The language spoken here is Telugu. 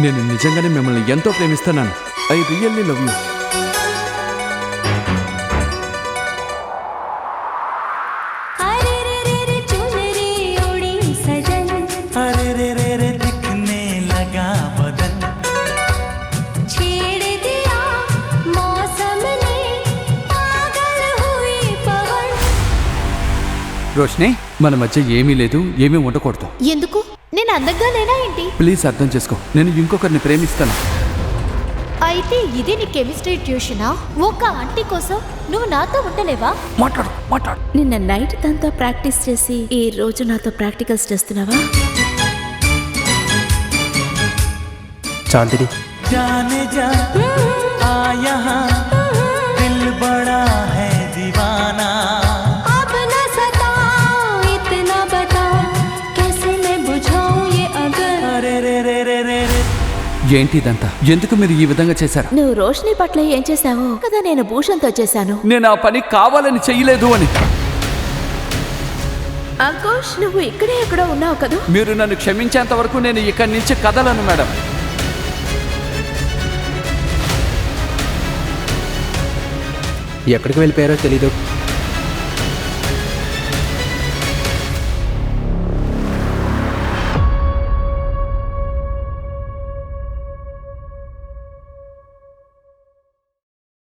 నేను నిజంగానే మిమ్మల్ని ఎంతో ప్రేమిస్తున్నాను. I really love you. Roshini, మన మధ్య ఏమీ లేదు, ఏమీ ఉండకూడదు. ఎందుకు? నేను అందంగా లేనా ఏంటి? ప్లీజ్ అర్థం చేసుకో, నేను ఇంకొకరిని ప్రేమిస్తాను. అయితే ఇది నీ కెమిస్ట్రీ ట్యూషనా? ఒక ఆంటీ కోసం నువ్వు నాతో ఉండలేవా? మాట్లాడు. నిన్న నైట్ తనతో ప్రాక్టీస్ చేసి ఈ రోజు నాతో ప్రాక్టికల్స్ చేస్తున్నావా? చాందిని, जाने जा आ यहाँ दिल बड़ा है दीवाना अब न सताओ इतना बताओ कैसे मैं बुझाऊं ये अगर अरे रे रे रे रे रे ఏంటిదంతా? ఎందుకు మీరు ఈ విధంగా చేశారు? నువ్వు రోషిని పట్ల ఏం చేశావో కదా నేను భూషణ్తో చేశాను. నేను ఆ పని కావాలని చెయ్యలేదు అని. అంకుష్, నువ్వు ఇక్కడే ఎక్కడో ఉన్నావు కదా? మీరు నన్ను క్షమించేంత వరకు నేను ఇక్కడి నుంచి కదలను మేడం. ఎక్కడికి వెళ్ళిపోయారో తెలీదు.